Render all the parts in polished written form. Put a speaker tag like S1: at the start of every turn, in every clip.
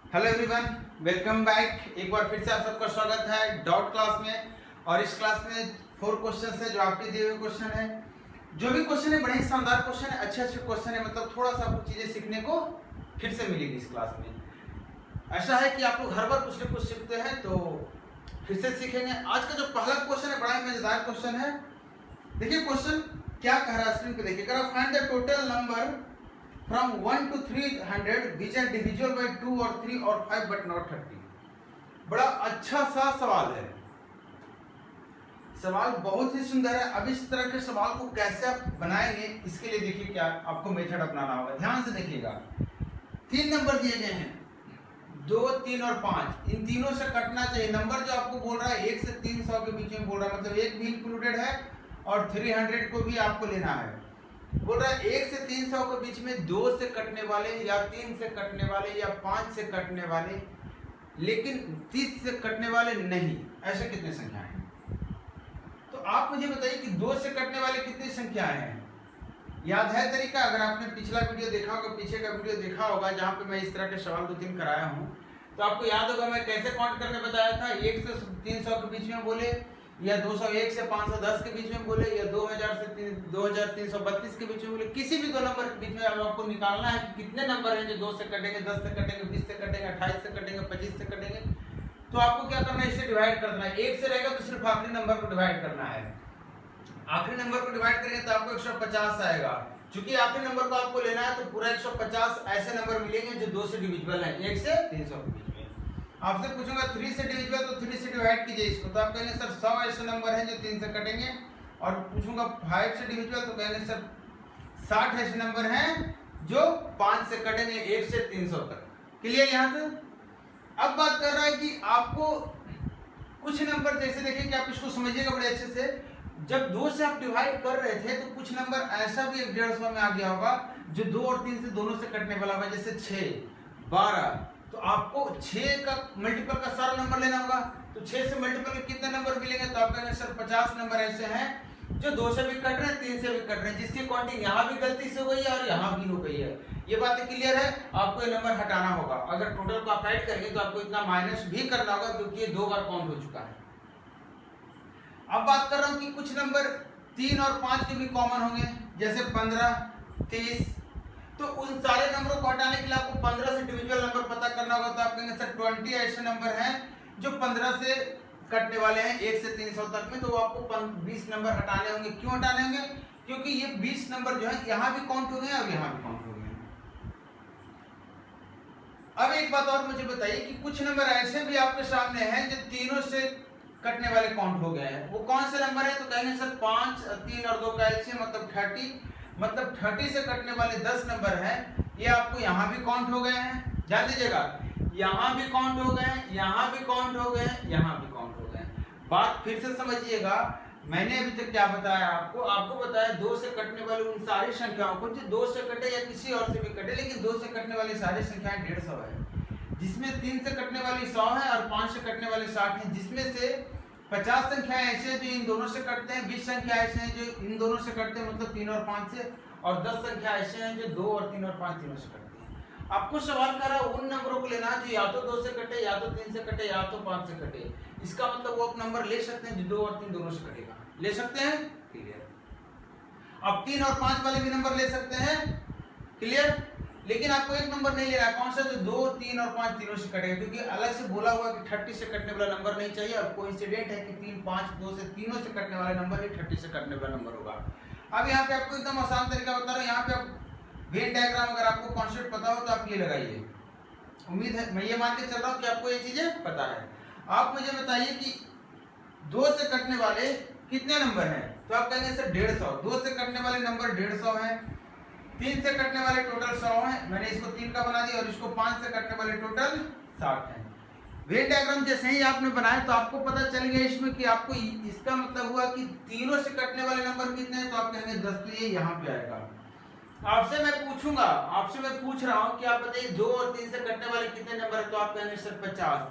S1: Hello everyone, welcome back. एक बार फिर से आप सबका स्वागत है डॉट क्लास में। और इस क्लास में 4 क्वेश्चन है जो आपके दिए हुए क्वेश्चन है। जो भी क्वेश्चन है बड़े ही शानदार क्वेश्चन है, अच्छे अच्छे क्वेश्चन है। मतलब थोड़ा सा आपको चीजें सीखने को फिर से मिलेगी इस क्लास में। ऐसा है कि आप लोग हर बार कुछ न कुछ सीखते हैं, तो फिर से सीखेंगे। आज का जो पहला क्वेश्चन है बड़ा ही मजेदार क्वेश्चन है। देखिए क्वेश्चन क्या कह रहा है, स्क्रीन पे देखिए। Find the total number from 1 to 300 which are divisible by 2 or 3 or 5 but not 30। बड़ा अच्छा सा सवाल है। सवाल बहुत ही सुंदर है। अब इस तरह के सवाल को कैसे आप बनाएंगे, इसके लिए देखिए क्या आपको मेथड अपनाना होगा। ध्यान से देखिएगा। 3 नंबर दिए गए हैं, 2, 3 और 5। इन तीनों से कटना चाहिए। नंबर जो आपको बोल रहा है 1 से 300 के बीच में बोल रहा है, मतलब 1 भी इंक्लूडेड है और 300 को भी आपको लेना है। बोल रहा है 1 से 300 के बीच में 2 से कटने वाले या 3 से कटने वाले या 5 से कटने वाले, लेकिन 30 से कटने वाले नहीं। ऐसे कितने संख्याएं हैं? तो आप मुझे बताइए कि 2 से कटने वाले कितनी संख्याएं हैं। याद है तरीका? अगर आपने पिछला वीडियो देखा होगा, पीछे का वीडियो देखा होगा जहां पे मैं इस तरह के सवाल 2-3 कराया हूं, तो आपको याद होगा मैं कैसे काउंट करने बताया था। 1 से 300 के बीच में बोले, या 201 से 510 के बीच में बोले, या 2000 से 2332 के बीच में बोले। किसी भी 2 नंबर के बीच में अब आपको निकालना है कि कितने नंबर हैं जो 2 से कटेंगे, 10 से कटेंगे, 20 से कटेंगे, 28 से कटेंगे, 25 से कटेंगे। तो आपको क्या करना है, इससे डिवाइड करना है। 1 से रहेगा तो सिर्फ आखिरी नंबर को डिवाइड करना है। आखिरी नंबर को डिवाइड करेंगे तो आपको 150 आएगा। चूंकि आखिरी नंबर को आपको लेना है तो पूरा 150 ऐसे नंबर मिलेंगे जो 2 से डिविजिबल है, 1 से 300 के बीच में। आपसे पूछूंगा 3 से डिविजिबल, तो 3 से डिवाइड कीजिए इसको, तो आप कहेंगे सर 100 ऐसे नंबर हैं जो 3 से कटेंगे। और पूछूंगा 5 से डिविजिबल, तो कहेंगे सर 60 ऐसे नंबर हैं जो 5 से कटेंगे 1 से 300 तक। क्लियर यहाँ तक? अब बात कर रहा है कि आपको कुछ नंबर, जैसे देखिए कि आप इसको समझिएगा बड़े अच्छे से। जब 2 से आप डिवाइड कर रहे थे तो कुछ नंबर ऐसा भी 150 में आ गया होगा जो 2 और 3 से दोनों से कटने वाला होगा, जैसे 6, 12। तो आपको 6 का मल्टीपल का सारा नंबर लेना होगा। तो 6 से मल्टीपल के कितने नंबर मिलेंगे? तो आप कहेंगे सर 50 नंबर ऐसे हैं जो 2 से भी कट रहे हैं, 3 से भी कट रहे हैं, जिसकी काउंटिंग यहाँ भी गलती से हो गई है और यहाँ भी हो गई है। ये बात क्लियर है? आपको ये नंबर हटाना होगा। अगर टोटल को आप ऐड करेंगे तो आपको इतना माइनस भी करना होगा, क्योंकि ये 2 बार काउंट हो चुका है। अब बात कर रहा हूं कि कुछ नंबर 3 और 5 के भी कॉमन होंगे, जैसे 15, 30। तो उन सारे नंबरों को हटाने के लिए आपको 15 से डिविजिबल नंबर पता करना होगा। तो आप कहेंगे सर 20 ऐसे नंबर हैं जो 15 से कटने वाले हैं 1 से 300 तक में, तो आपको 20 नंबर हटाने होंगे। क्यों हटाने होंगे? क्योंकि ये 20 नंबर जो है यहाँ भी काउंट हो गए और यहाँ भी काउंट हो गए। अब एक बात और मुझे बताइए कि कुछ नंबर ऐसे भी आपके सामने हैं जो तीनों से कटने वाले काउंट हो गए हैं। वो कौन से नंबर है? तो कहेंगे सर 5, 3 और 2 का एलसीएम मतलब 30। मतलब 30 से कटने वाले 10 नंबर हैं, ये आपको यहाँ भी काउंट हो गए हैं। ध्यान दीजिएगा, यहाँ भी काउंट हो गए, यहाँ भी काउंट हो गए, यहाँ भी काउंट हो गए। बात फिर से समझिएगा। मैंने अभी तक क्या बताया आपको? आपको बताया 2 से कटने वाली उन सारी संख्याओं को जो 2 से कटे या किसी और से भी कटे, लेकिन 2 से कटने वाली सारी संख्याएं 150 है, जिसमें 3 से कटने वाली 100 है और 5 से कटने वाले 60 है, जिसमें से 50 संख्याएं ऐसे हैं जो इन दोनों से कटते हैं, 20 संख्या ऐसे हैं जो इन दोनों से कटते हैं, मतलब 3 और 5 से, और 10 संख्या ऐसे हैं जो 2 और 3 और 5 तीनों से कटते हैं। आपको सवाल कर रहा है उन नंबरों को लेना जो या तो 2 से कटे, या तो 3 से कटे, या तो 5 से कटे। इसका मतलब वो आप नंबर ले सकते हैं जो 2 और 3 दोनों से कटेगा। ले सकते हैं? क्लियर। अब 3 और 5 वाले भी नंबर ले सकते हैं। क्लियर। लेकिन आपको एक नंबर नहीं लेना है। कौन सा? जो 2, 3 और 5 तीनों से कटेगा, क्योंकि अलग से बोला हुआ कि 30 से कटने वाला नंबर नहीं चाहिए। और कोइंसिडेंट है कि 3, 5, 2 से तीनों से कटने वाला नंबर ही 30 से कटने वाला नंबर होगा। अब यहाँ पे आपको एकदम आसान तरीका बता रहा हूँ। यहाँ पे आप वेन डायग्राम, अगर आपको कॉन्सेप्ट पता हो तो आप ये लगाइए। उम्मीद है, मैं ये मान के चल रहा हूँ कि आपको ये चीजें पता है। आप मुझे बताइए कि 2 से कटने वाले कितने नंबर हैं? तो आप कहेंगे सर 150। 2 से कटने वाले नंबर 150 हैं। 3 से कटने वाले टोटल 100 हैं। मैंने इसको 3 का बना दिया, और इसको 5 से कटने वाले टोटल 60 हैं। वेन डायग्राम जैसे ही आपने बनाया तो आपको पता चल गया इसमें कि आपको इसका मतलब हुआ कि तीनों से कटने वाले नंबर कितने हैं। तो आप कहेंगे 10, तो ये यहाँ पे आएगा। आपसे मैं पूछूंगा, आपसे मैं पूछ रहा हूँ कि आप बताइए 2 और 3 से कटने वाले कितने नंबर है? तो आप कहेंगे सर 50।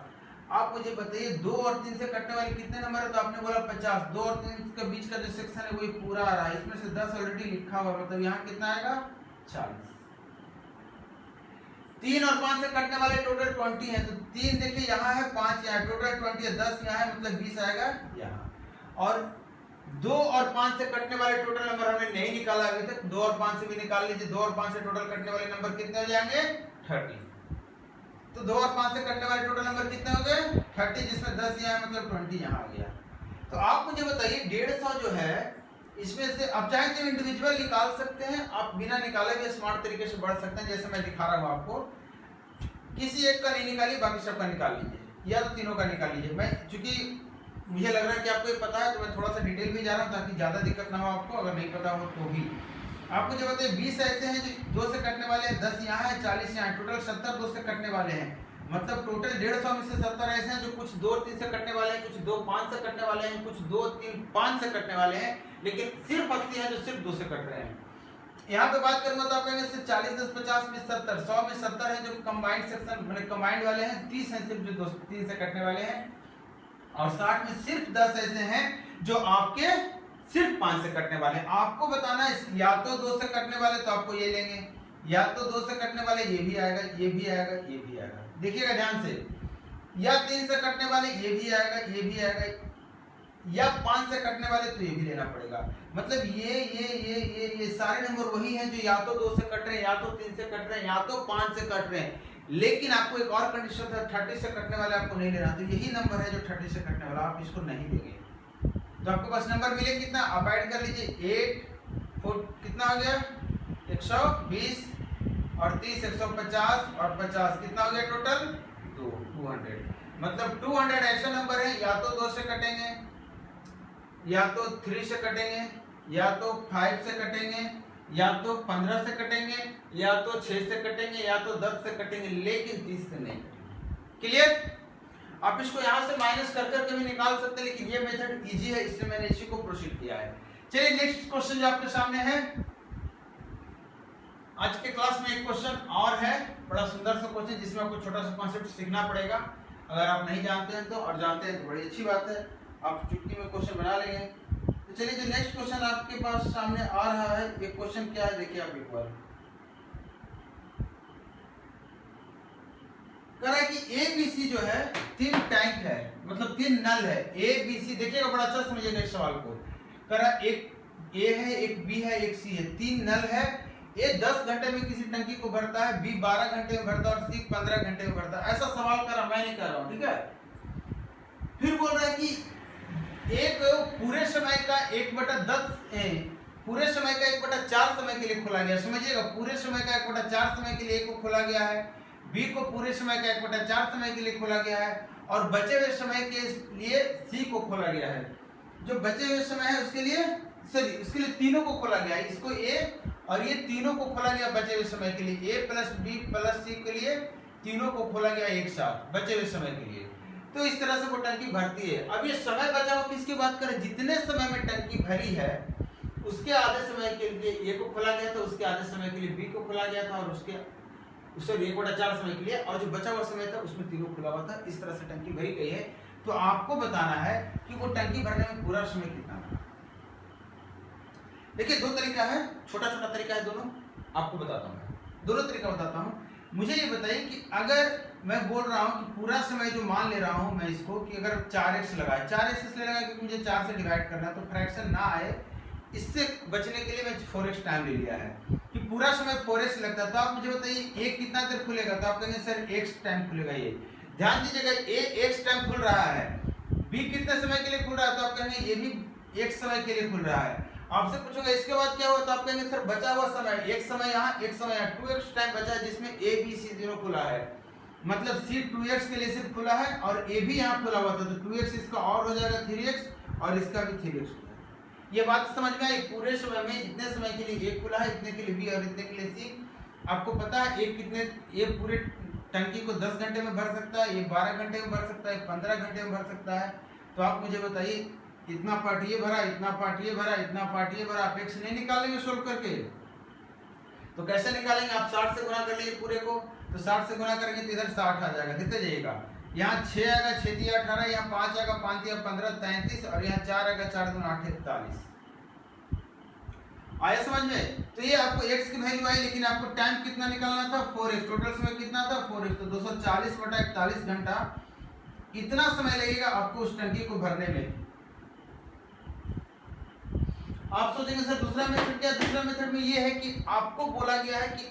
S1: आप मुझे बताइए 2 और 3 से कटने वाले कितने नंबर है? तो आपने बोला 50। 2 और 3 के बीच का जो सेक्शन है वही पूरा आ रहा है, इसमें से 10 ऑलरेडी लिखा हुआ, मतलब यहाँ कितना आएगा? 40। 3 और 5 से कटने वाले टोटल 20 है, तो 3 देखिए यहाँ है, 5 यहाँ, टोटल 20 है, 10 यहाँ है, मतलब 20 आएगा यहाँ। और 2 और 5 से कटने वाले टोटल नंबर हमने नहीं निकाला अभी तक, 2 और 5 से भी निकाल लीजिए। 2 और 5 से टोटल कटने वाले नंबर कितने हो जाएंगे? 30। तो 2 और 5 से कटने वाले टोटल नंबर कितने हो गए? 30, जिसमें 10 यहाँ है, मतलब 20 यहाँ आ गया। तो आप मुझे बताइए 150 जो है, इसमें से आप चाहे तो इंडिविजुअल निकाल सकते हैं, आप बिना निकाले भी स्मार्ट तरीके से बढ़ सकते हैं, जैसे मैं दिखा रहा हूँ आपको। किसी एक का नहीं निकालिए, बाकी सबका निकाल लीजिए, या तो तीनों का निकाल लीजिए। मैं चूंकि मुझे लग रहा है कि आपको ये पता है, तो मैं थोड़ा सा डिटेल में जा रहा हूँ ताकि ज़्यादा दिक्कत ना हो आपको, अगर नहीं पता हो तो भी। आप मुझे बताइए 20 ऐसे हैं जो 2 से कटने वाले हैं, 10 यहाँ है, 40 यहाँ है, टोटल 70 2 से कटने वाले हैं। मतलब टोटल 150 में से 70 ऐसे हैं जो कुछ 2 3 से कटने वाले हैं, कुछ 2 5 से कटने वाले हैं, कुछ 2 3 5 से कटने वाले हैं, लेकिन सिर्फ 80 हैं जो सिर्फ 2 से कट रहे हैं। यहाँ पे बात करूंगा तो आप कहेंगे सिर्फ 40 10 50 20 70, 100 में 70 है जो कंबाइंड सेक्शन मैंने कंबाइंड वाले हैं, 30 हैं सिर्फ जो 3 से कटने वाले हैं, और 60 में सिर्फ 10 ऐसे हैं जो आपके सिर्फ 5 से कटने वाले हैं। आपको बताना है या तो 2 से कटने वाले तो आपको ये लेंगे, या तो 2 से कटने वाले ये भी आएगा, ये भी आएगा, ये भी आएगा, देखिएगा ध्यान से, या 3 से कटने वाले ये भी आएगा, ये भी आएगा, या 5 से कटने वाले तो ये भी लेना पड़ेगा। मतलब ये सारे नंबर वही हैं जो या तो 2 से कट रहे हैं, या तो 3 से कट रहे हैं, या तो 5 से कट रहे हैं। लेकिन आपको एक और कंडीशन था, 30 से कटने वाले आपको नहीं लेना, तो यही नंबर है जो 30 से कटने वाला, आप इसको नहीं देंगे। तो आपको बस नंबर मिले कितना, आप ऐड कर लीजिए, 8 4 कितना हो गया 120 और 30 150 और 50 कितना हो गया टोटल 200। मतलब 200 ऐसे नंबर है या तो 2 से कटेंगे, या तो 3 से कटेंगे, या तो 5 से कटेंगे, या तो 15 से कटेंगे, या तो 6 से कटेंगे, या तो 10 से कटेंगे, लेकिन 30 से नहीं कटेंगे। क्लियर? आप इसको यहाँ से माइनस कर करके भी निकाल सकते हैं, लेकिन ये मेथड इजी है, इसलिए मैंने इसी को प्रोसीड किया है। चलिए नेक्स्ट क्वेश्चन जो आपके सामने है, आज के क्लास में एक क्वेश्चन और है, बड़ा सुंदर सा क्वेश्चन जिसमें आपको छोटा सा कॉन्सेप्ट सीखना पड़ेगा। अगर आप नहीं जानते हैं तो, और जानते हैं तो बड़ी अच्छी बात है, आप चुटकी में क्वेश्चन बना लेंगे। तो चलिए जो नेक्स्ट क्वेश्चन आपके पास सामने आ रहा है, ये क्वेश्चन क्या है देखिए आप एक बार। कह रहा है कि ABC जो है 3 टैंक है, मतलब 3 नल है, ABC देखिएगा बड़ा अच्छा समझिएगा इस सवाल को। कह रहा एक A है, एक B है, एक C है, 3 नल है। A 10 घंटे में किसी टंकी को भरता है, B 12 घंटे में भरता है और C 15 घंटे में भरता है। ऐसा सवाल कर रहा, मैं नहीं कर रहा हूँ, ठीक है। फिर बोल रहा है कि एक पूरे समय का 1/10 पूरे समय का 1/4 समय के लिए खोला गया। समझिएगा, पूरे समय का 1/4 समय के लिए A को खोला गया है, B को पूरे समय का 1/4 समय के लिए खोला गया है, और बचे हुए समय के लिए C को खोला गया है। जो बचे हुए समय है उसके लिए उसके लिए तीनों को खोला गया है, इसको A और ये तीनों को खोला गया बचे हुए समय के लिए, A plus B plus C के लिए तीनों को खोला गया एक साथ बचे हुए समय के लिए। तो इस तरह से वो टंकी भरती है। अब ये समय बचा हुआ किसकी बात करें, जितने समय में टंकी भरी है उसके आधे समय के लिए A को खोला गया था, उसके आधे समय के लिए B को खोला गया था, और उसके 1/4 समय के लिए, और जो बचा हुआ समय था उसमें तीनों खुला हुआ था। इस तरह से टंकी भरी गई है। तो आपको बताना है कि वो टंकी भरने में पूरा समय कितना लगा। देखिए 2 तरीका है, छोटा छोटा तरीका है दोनों, आपको बताता हूँ, दोनों तरीका बताता हूँ। मुझे ये बताइए कि अगर मैं बोल रहा हूँ कि पूरा समय जो मान ले रहा हूँ मैं इसको, कि अगर 4x लगा है, 4x इसलिए लगा क्योंकि मुझे 4 से डिवाइड करना है, तो फ्रैक्शन ना आए इससे बचने के लिए मैं 4x टाइम ले लिया है कि पूरा समय 4x लगता है। तो आप मुझे बताइए A कितना देर खुलेगा, तो आप कहेंगे सर x टाइम खुलेगा। ये ध्यान दीजिएगा, A x टाइम खुल रहा है, B कितने समय के लिए खुल रहा है, तो आप कहेंगे ये भी एक समय के लिए खुल रहा है। आपसे पूछूंगा इसके बाद क्या हुआ, तो आप कहेंगे सर बचा हुआ समय, एक समय यहाँ एक समय यहाँ, 2x टाइम बचा है जिसमें A B C 0 खुला है, मतलब C 2x के लिए सिर्फ खुला है और A भी यहाँ खुला हुआ था, तो 2x इसका और हो जाएगा 3x और इसका भी 3x हो जाएगा। ये बात समझ में आई, पूरे समय में जितने समय के लिए A खुला है, इतने के लिए B और इतने के लिए C। आपको पता है ये पूरे टंकी को 10 घंटे में भर सकता है, ये 12 घंटे में भर सकता है, 15 घंटे में भर सकता है। तो आप मुझे बताइए इतना पार्ट ये भरा, इतना पार्ट ये भरा, इतना पार्ट ये भरा, आप x नहीं निकालेंगे सोल्व करके, तो कैसे निकालेंगे, आप 60 से गुना कर लीजिए पूरे को, तो 60 से गुना करेंगे तो इधर 60 आ जाएगा, देखते जाइएगा। यहाँ 6 आएगा, 6 दिया 18, यहाँ 5 आएगा, 5 दिया 15 33, और यहाँ 4 आएगा, 4 दूना 8 43। आया समझ में? तो ये आपको x की वैल्यू आई, लेकिन आपको टाइम कितना निकालना था 4x, टोटल समय कितना था 4x, तो 240/41 घंटा इतना समय लगेगा आपको उस टंकी को भरने में। आप सोचेंगे सर दूसरा मेथड क्या? दूसरा मेथड में ये है कि आपको बोला गया है कि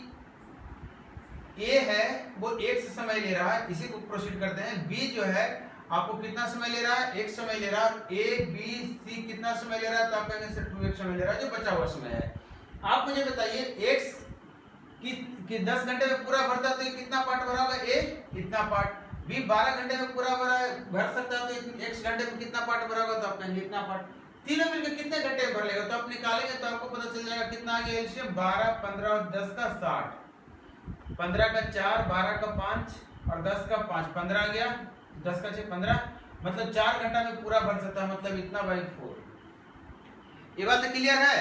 S1: ए है वो x समय ले रहा है, इसी को प्रोसीड करते हैं। b जो है आपको कितना समय ले रहा है? x समय ले रहा है। a b c कितना समय ले रहा है? तो आप कहेंगे सर 2x समय ले रहा है, जो बचा हुआ समय है। आप मुझे बताइए x की 10 घंटे में पूरा भरता है तो कितना पार्ट भरा होगा? a इतना पार्ट। b 12 घंटे में पूरा भर सकता है तो x घंटे में कितना पार्ट भरा होगा? तो आप कहेंगे इतना पार्ट। तीनों मिलकर कितने घंटे में भर लेगा? तो आप निकालेंगे तो आपको पता चल जाएगा कितना आ गया एलसीएम 12, 15 और 10 का 60। 15 का 4, 12 का 5 और 10 का 5, 15 आ गया, 10 का 6 15, मतलब 4 घंटा में पूरा भर सकता है, मतलब इतना बाई 4। ये बात तो क्लियर है?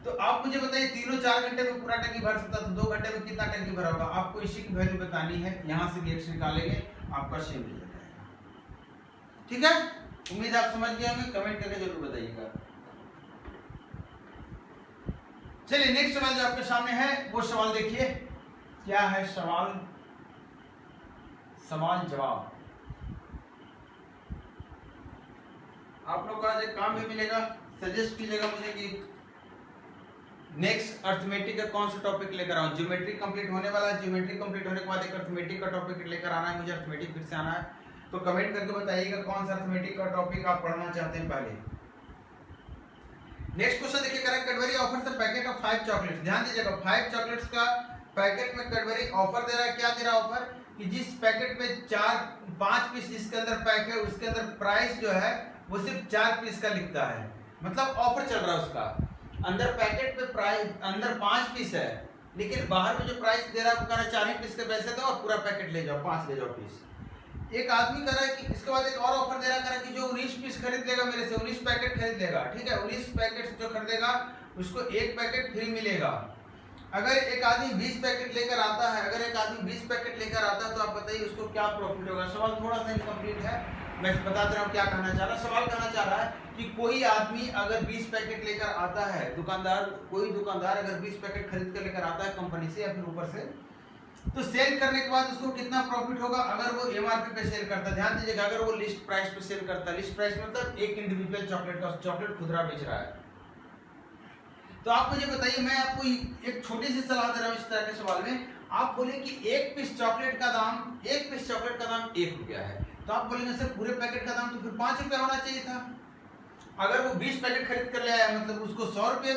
S1: तो आप मुझे बताइए तीनों 4 घंटे में पूरा टंकी भर सकता है तो 2 घंटे में कितना टंकी भरा होगा? आपको इसी की वैल्यू बतानी है, यहां से भी x निकालेंगे, आपका सेम मिल जाएगा। ठीक है, उम्मीद आप समझ गए होंगे, कमेंट करके जरूर बताइएगा। चलिए नेक्स्ट सवाल जो आपके सामने है वो सवाल देखिए क्या है। सवाल जवाब। आप लोग को आज एक काम भी मिलेगा, सजेस्ट कीजिएगा मुझे कि नेक्स्ट अर्थमेटिक का कौन सा टॉपिक लेकर आऊं। ज्योमेट्री कंप्लीट होने वाला है, ज्योमेट्री कंप्लीट होने के बाद एक अर्थमेटिक का टॉपिक लेकर आना है, मुझे अर्थमेटिक फिर से आना है। तो कमेंट करके बताइएगा कौन सा अर्थमेटिक का टॉपिक आप पढ़ना चाहते हैं पहले। नेक्स्ट क्वेश्चन देखिए, correct Cadbury offers a packet of 5 chocolates. ध्यान दीजिएगा 5 चॉकलेट्स का पैकेट में कैडबरी ऑफर दे रहा है। क्या दे रहा है ऑफर? कि जिस पैकेट में 5 पीस जिसके अंदर पैक है उसके अंदर प्राइस जो है वो सिर्फ 4 पीस का लिखता है, मतलब ऑफर चल रहा है उसका। अंदर पैकेट में प्राइस अंदर 5 पीस है, लेकिन बाहर में जो प्राइस दे रहा है वो कह रहा है 4 ही पीस के पैसे दो और पूरा पैकेट ले जाओ, 5 ले जाओ पीस। एक आदमी कह रहा है कि इसके बाद एक और ऑफर दे रहा है कि जो 19 पीस खरीद लेगा मेरे से, 19 पैकेट खरीद लेगा, ठीक है, 19 पैकेट जो खरीदेगा उसको एक पैकेट फ्री मिलेगा। अगर एक आदमी 20 पैकेट लेकर आता है, अगर एक आदमी 20 पैकेट लेकर आता है तो आप बताइए उसको क्या प्रॉफिट होगा। सवाल थोड़ा सा इनकम्प्लीट है, मैं बता दे रहा हूँ क्या कहना चाह रहा है। सवाल कहना चाह रहा है कि कोई आदमी अगर 20 पैकेट लेकर आता है, कोई दुकानदार अगर 20 पैकेट खरीद कर लेकर आता है कंपनी से या फिर ऊपर से, तो सेल करने के बाद उसको कितना प्रॉफिट होगा अगर वो एमआरपी पे सेल करता है। ध्यान दीजिएगा, अगर वो लिस्ट प्राइस पे सेल करता है, लिस्ट प्राइस मतलब एक इंडिविजुअल चॉकलेट का चॉकलेट खुदरा बेच रहा है, तो आप मुझे बताइए, मैं आपको एक छोटी सी सलाह दे रहा हूं इस तरह के सवाल में। आप बोले कि एक पीस चॉकलेट का दाम 1 रुपया है, तो आप बोलेंगे सर पूरे पैकेट का दाम तो फिर 5 रुपया होना चाहिए था। अगर वो 20 पैकेट खरीद कर ले आया मतलब उसको 100 रुपये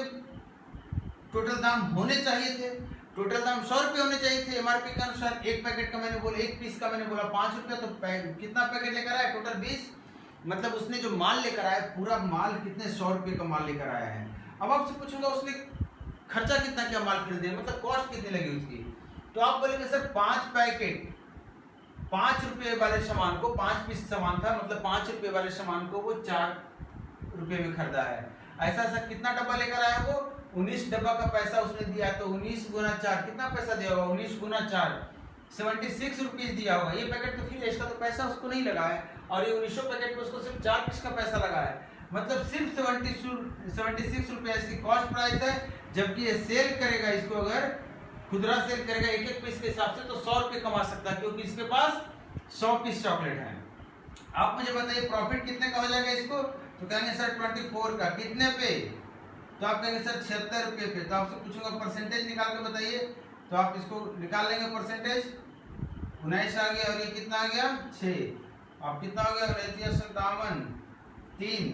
S1: टोटल दाम होने चाहिए थे, टोटल दाम 100 रुपये होने चाहिए थे एमआरपी के अनुसार। एक पैकेट का मैंने बोला, एक पीस का मैंने बोला 5 रुपया, तो कितना पैकेट लेकर आया? टोटल 20, मतलब उसने जो माल लेकर आया पूरा माल कितने 100 रुपये का माल लेकर आया है। अब आपसे पूछूंगा उसने खर्चा कितना क्या माल खरीदे, मतलब कॉस्ट कितनी लगी उसकी, तो आप बोलेंगे सर 5 पैकेट 5 रुपये वाले सामान को, 5 पीस सामान था मतलब 5 रुपये वाले सामान को वो 4 रुपये में खरीदा है। ऐसा ऐसा कितना डब्बा लेकर आया वो? 19 डब्बा का पैसा उसने दिया, तो 19 गुना 4 कितना पैसा दिया होगा? 19 गुना 4 76 रुपीज दिया होगा। ये पैकेट तो फिर इसका तो पैसा उसको नहीं लगा है, और ये 1900 पैकेट पे उसको सिर्फ 4 पीस का पैसा लगा है, मतलब सिर्फ 76 रुपये इसकी कॉस्ट प्राइस है। जबकि ये सेल करेगा, इसको अगर खुदरा सेल करेगा एक एक पीस के हिसाब से तो 100 रुपये कमा सकता है, क्योंकि इसके पास 100 पीस चॉकलेट है। आप मुझे बताइए प्रॉफिट कितने का हो जाएगा इसको? तो कहेंगे सर 24 का, कितने पे? तो आप कहेंगे सर 76 रुपये पे। तो आपसे पूछूंगा परसेंटेज निकाल के बताइए, तो आप इसको निकाल लेंगे परसेंटेज। 19 आ गया और ये कितना आ गया 6। अब कितना हो गया? 57 3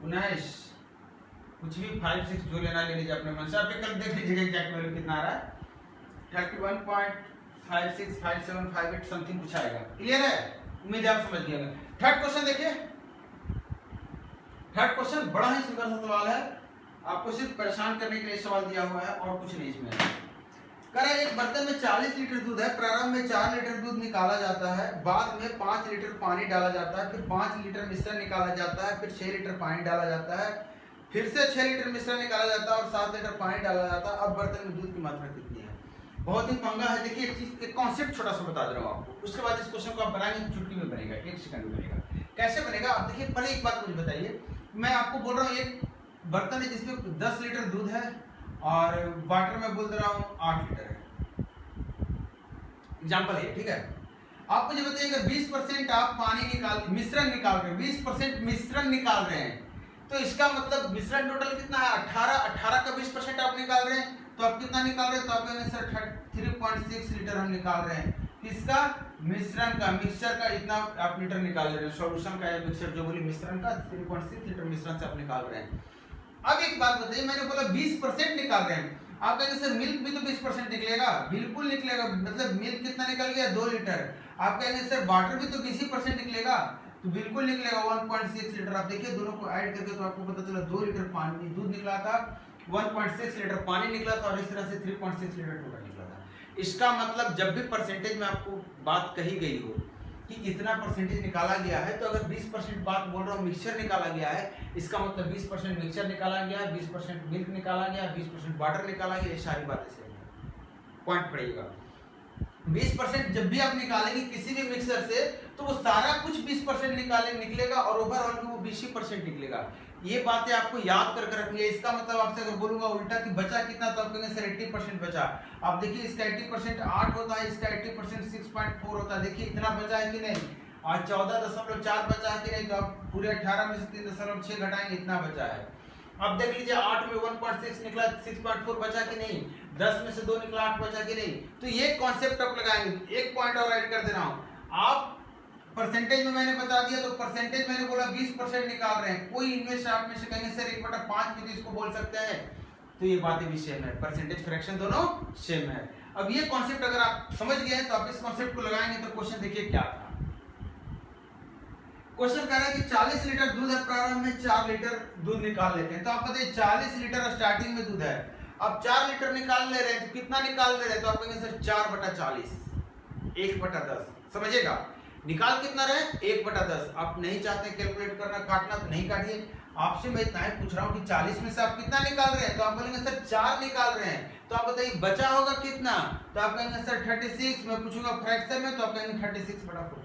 S1: 19, कुछ भी 5 6 जो लेना ले लीजिए अपने मन से। आप कल देख लीजिएगा एग्जैक्ट वैल्यू कितना आ रहा है, 31.56 57 58 समथिंग कुछ आएगा। क्लियर है? उम्मीद है आप समझ गए। थर्ड क्वेश्चन देखिए, थर्ड क्वेश्चन बड़ा ही सुंदर सा सवाल है, आपको सिर्फ परेशान करने के लिए सवाल दिया हुआ है और कुछ नहीं इसमें। कह रहा है एक बर्तन में 40 लीटर दूध है, प्रारंभ में 4 लीटर दूध निकाला जाता है, बाद में 5 लीटर पानी डाला जाता है, फिर 5 लीटर मिश्रण निकाला जाता है, फिर 6 लीटर पानी डाला जाता है, फिर से 6 लीटर मिश्रण निकाला जाता है और 7 लीटर पानी डाला जाता है। अब बर्तन में दूध की मात्रा कितनी है? बहुत ही पंगा है। देखिए एक चीज, एक कॉन्सेप्ट छोटा सा बता दे रहा हूँ आपको, उसके बाद इस क्वेश्चन को आप बनाएंगे चुटकी में बनेगा, 1 सेकंड में बनेगा। कैसे बनेगा आप देखिए, पहले एक बात मुझे बताइए, मैं आपको बोल रहा हूँ एक बर्तन है जिसमें 10 लीटर दूध है और वाटर में बोल दे रहा हूँ 8 लीटर है, एग्जाम्पल है, ठीक है। आप मुझे बताइए अगर 20% आप पानी मिश्रण निकाल रहे हैं, 20% मिश्रण निकाल रहे हैं, तो इसका मतलब मिश्रण टोटल कितना है 18 का 20% आप निकाल रहे हैं, तो आप कितना निकाल रहे हैं, तो आप कहेंगे सर 3.6 लीटर हम निकाल रहे हैं। किसका? मिश्रण का, मिक्सचर का इतना आप लीटर निकाल रहे हैं, सॉल्यूशन का या मिक्सचर जो बोली मिश्रण का 3.6 लीटर मिश्रण से आप निकाल रहे हैं। अब एक बात बताइए, मैंने बोला 20% निकाल रहे हैं, आप कहेंगे सर मिल्क भी तो 20% निकलेगा, बिल्कुल निकलेगा, मतलब मिल्क कितना निकल गया 2 लीटर। आप कहेंगे सर वाटर भी तो 20% निकलेगा, तो बिल्कुल निकलेगा 1.6 लीटर। आप देखिए दोनों को ऐड करके तो आपको पता चला 2 लीटर पानी दूध निकला था, 1.6 लीटर पानी निकला था और इस तरह से 3.6 लीटर टोटल निकला था। इसका मतलब जब भी परसेंटेज में आपको बात कही गई हो कि इतना परसेंटेज निकाला गया है, तो अगर 20% बात बोल रहा हूँ मिक्सचर निकाला गया है, इसका मतलब 20% मिक्सचर निकाला गया है, 20% मिल्क निकाला गया, 20% वाटर निकाला गया, ये सारी बातें सेम है, पॉइंट पड़ेगा। 20% जब भी आप निकालेंगे किसी भी मिक्सर से, तो वो सारा कुछ 20% निकलेगा और ओवरऑल भी वो 20% निकलेगा। ये बातें आपको याद करके रखनी है। इसका मतलब आपसे अगर बोलूंगा उल्टा कि बचा कितना, तो आप कहेंगे सर 80% बचा। आप देखिए इसका 80% 8 होता है, इसका 80% 6.4 होता है। देखिए इतना बचा है कि नहीं, आज 14.4 बचा है कि नहीं, तो आप पूरे 18 में से 3.6 घटाएंगे, इतना बचा है। अब देख लीजिए 8 में 1.6 निकला, 6.4 बचा कि नहीं, 10 में से 2 निकला, 8 बचा कि नहीं। तो ये कॉन्सेप्ट आप लगाएंगे। एक पॉइंट और ऐड कर दे रहा हूं, आप परसेंटेज में मैंने बता दिया, तो परसेंटेज मैंने बोला 20% निकाल रहे हैं। कोई इन्वेस्ट आप में से कहेंगे सर 1/5 भी तो इसको बोल सकते हैं, तो ये बातें भी सेम है, परसेंटेज फ्रैक्शन दोनों सेम है। अब ये कॉन्सेप्ट अगर आप समझ गए हैं, तो आप इस कॉन्सेप्ट को लगाएंगे तो क्वेश्चन देखिए क्या था। क्वेश्चन कह रहा है कि 40 लीटर दूध है, प्रारंभ में 4 लीटर दूध निकाल लेते हैं। तो आप बताइए 40 लीटर स्टार्टिंग में दूध है, अब 4 लीटर निकाल ले रहे हैं, तो कितना निकाल ले रहे हैं, तो आप कहेंगे सर 4/40, 1/10। समझिएगा, निकाल कितना रहे 1/10। आप नहीं चाहते कैलकुलेट करना, काटना, तो नहीं काटिए। आपसे मैं इतना ही पूछ रहा हूँ कि 40 में से आप कितना निकाल रहे हैं, तो आप बोलेंगे सर 4 निकाल रहे हैं। तो आप बताइए बचा होगा कितना, तो आप कहेंगे सर 36। मैं पूछूंगा फ्रैक्शन में, तो आप कहेंगे 36/40।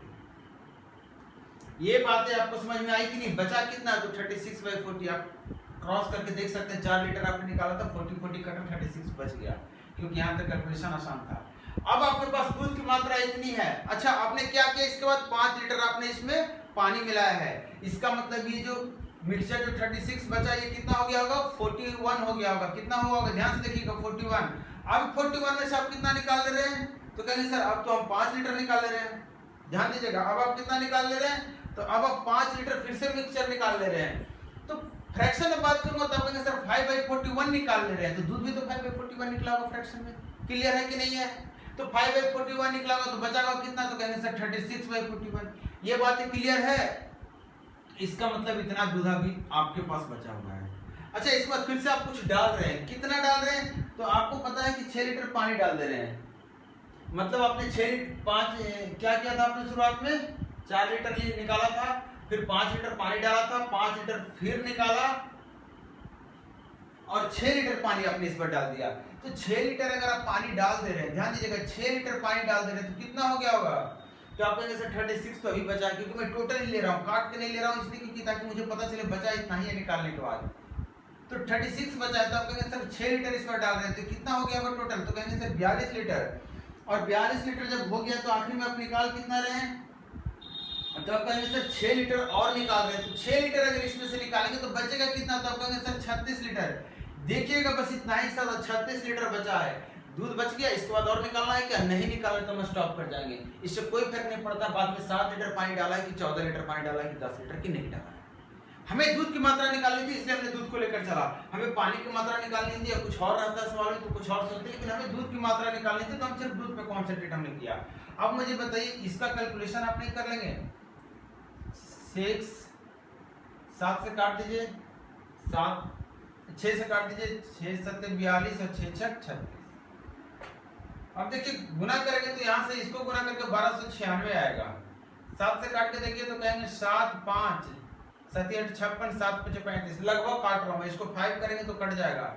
S1: ये बातें आपको समझ में आई कि नहीं, बचा कितना, तो 36/40। आप क्रॉस करके देख सकते हैं, 4 लीटर आपने निकाला था, 40 कटा 36 बच गया, क्योंकि यहाँ तक कैलकुलेशन आसान था। अब आपके पास दूध की मात्रा इतनी है। अच्छा, आपने क्या किया, इसके बाद 5 लीटर आपने इसमें पानी मिलाया है। इसका मतलब ये जो मिक्सचर जो 36 बचा, ये कितना हो गया होगा, 41 हो गया होगा। कितना हुआ होगा, ध्यान से देखिएगा, 41। अब 41 में से आप कितना निकाल ले रहे हैं, तो कहेंगे सर अब तो हम 5 लीटर निकाल ले रहे हैं। ध्यान दीजिएगा, अब आप कितना निकाल ले रहे हैं, तो अब आप 5 लीटर फिर से मिक्सचर निकाल ले रहे हैं। तो फ्रैक्शन में बात करूंगा, तो आप कहेंगे सर 5/41 निकाल ले रहे हैं, तो दूध भी तो 5/41 निकला होगा फ्रैक्शन में। क्लियर है कि नहीं है, तो 5/41 निकला होगा, तो बचा होगा कितना, तो कहेंगे सर 36/41। ये बात क्लियर है। इसका मतलब इतना दूध अभी आपके पास बचा हुआ है। अच्छा, इसके बाद फिर से आप कुछ डाल रहे हैं, कितना डाल रहे हैं, तो आपको पता है कि 6 लीटर पानी डाल दे रहे हैं। मतलब आपने 5 क्या किया था, आपने शुरुआत में 4 लीटर निकाला था, फिर 5 लीटर पानी डाला था, 5 लीटर फिर निकाला और 6 लीटर पानी आपने इस पर डाल दिया। तो 6 लीटर अगर आप पानी डाल दे रहे हैं, ध्यान दीजिएगा 6 लीटर पानी डाल दे रहे हैं, तो कितना हो गया होगा, तो आप कहेंगे सर 36 तो अभी बचा, क्योंकि मैं टोटल ही ले रहा हूँ, काट के नहीं ले रहा हूँ, इसलिए क्योंकि ताकि मुझे पता चले बचा इतना ही है निकालने के बाद। तो 36 बचा है, तो आप कहेंगे सर 6 लीटर इस पर डाल रहे हैं, तो कितना हो गया होगा टोटल, तो कहेंगे सर 42 लीटर। और 42 लीटर जब हो गया, तो आखिर में आप निकाल कितना रहे हैं, तो आप कहेंगे सर 6 लीटर और निकाल रहे हैं। तो 6 लीटर अगर इसमें से निकालेंगे तो बचेगा कितना, तो आप कहेंगे सर 36 लीटर। देखिएगा बस इतना ही सर, 36 लीटर बचा है, दूध बच गया। इसके बाद और निकालना है क्या, नहीं निकालना तो हम स्टॉप कर जाएंगे। इससे कोई फर्क नहीं पड़ता बाद में 7 लीटर पानी डाला है कि 14 लीटर पानी डाला है कि 10 लीटर की नहीं डाला है। हमें दूध की मात्रा निकालनी थी, इसलिए हमने दूध को लेकर चला। हमें पानी की मात्रा निकालनी थी या कुछ और रहता है सवाल में तो कुछ और सोचते, लेकिन हमें दूध की मात्रा निकालनी थी, तो हम सिर्फ दूध पे कॉन्सेंट्रेट हमने किया। अब मुझे बताइए इसका कैलकुलेशन आप नहीं कर लेंगे, 7 से काट दीजिए, 6 से काट दीजिए, 6 7 42 और 6 6 36। अब देखिए गुना करेंगे तो यहाँ से इसको गुना करके 1296 आएगा। 7 से काट के देखिए तो कहेंगे 7 5 7 8 56 7 5 35, लगभग काट रहा हूँ। इसको 5 करेंगे तो कट जाएगा।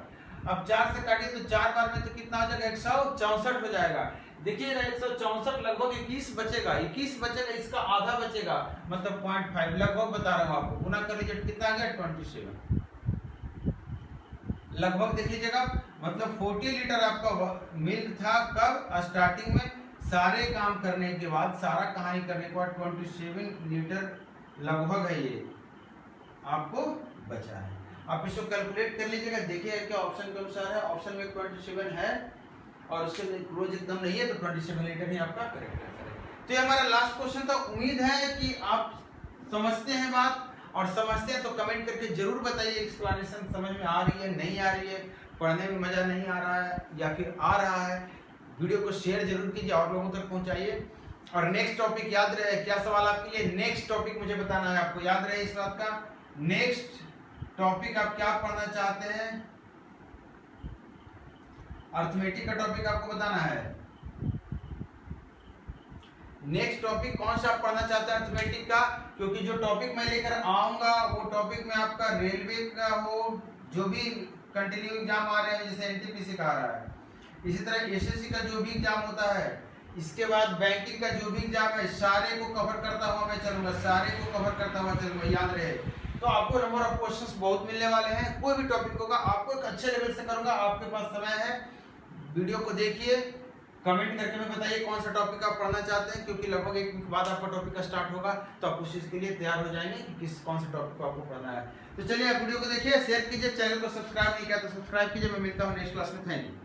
S1: अब 4 से काटिए तो 4 बार में तो कितना हो जाएगा, 164 हो जाएगा। देखिएगा 164 लगभग 21 बचेगा, 21 बचेगा, इसका आधा बचेगा, मतलब 0.5 लगभग बता रहा हूँ आपको। गुना कर लीजिए कितना आ गया, 27। लगभग देख लीजिएगा, मतलब 40 लीटर आपका मिल्क था कब, स्टार्टिंग में सारे काम करने के बाद, सारा कहानी करने के बाद 27 लीटर लगभग है ये आपको बचा है। आप इसको कैलकुलेट कर लीजिएगा, देखिएगा क्या ऑप्शन के अनुसार है। ऑप्शन में 27 है और उसके क्लोज एकदम नहीं है, तो 27 लीटर ही आपका करेक्ट आंसर है। तो ये हमारा लास्ट क्वेश्चन था। उम्मीद है कि आप समझते हैं बात, और समझते हैं तो कमेंट करके जरूर बताइए एक्सप्लेनेशन समझ में आ रही है, नहीं आ रही है, पढ़ने में मजा नहीं आ रहा है या फिर आ रहा है। वीडियो को शेयर जरूर कीजिए और लोगों तक पहुंचाइए। और नेक्स्ट टॉपिक याद रहे, क्या सवाल आपके लिए, नेक्स्ट टॉपिक मुझे बताना है, आपको याद रहे इस बात का। नेक्स्ट टॉपिक आप क्या पढ़ना चाहते हैं, अर्थमेटिक का टॉपिक आपको बताना है। नेक्स्ट टॉपिक कौन सा आप पढ़ना चाहते हैं अर्थमेटिक का, क्योंकि जो टॉपिक मैं लेकर आऊंगा वो टॉपिक में आपका रेलवे का हो, जो भी कंटिन्यू एग्जाम आ रहे हैं, जैसे एनटीपीसी का आ रहा है, इसी तरह एसएससी का जो भी एग्जाम होता है, इसके बाद बैंकिंग का जो भी एग्जाम है, सारे को कवर करता हुआ मैं चलूंगा, सारे को कवर करता हुआ चलूंगा, याद रहे। तो आपको नंबर ऑफ क्वेश्चंस बहुत मिलने वाले हैं, कोई भी टॉपिक होगा आपको एक अच्छे लेवल से करूंगा, आपके पास समय है। वीडियो को देखिए, कमेंट करके में बताइए कौन सा टॉपिक आप पढ़ना चाहते हैं, क्योंकि लगभग एक वीक बाद आपका टॉपिक का स्टार्ट होगा, तो आप उस चीज के लिए तैयार हो जाएंगे कि कौन से टॉपिक को आपको पढ़ना है। तो चलिए आप वीडियो को देखिए, शेयर कीजिए, चैनल को सब्सक्राइब नहीं किया तो सब्सक्राइब कीजिए। मैं मिलता हूँ नेक्स्ट क्लास में, थैंक यू।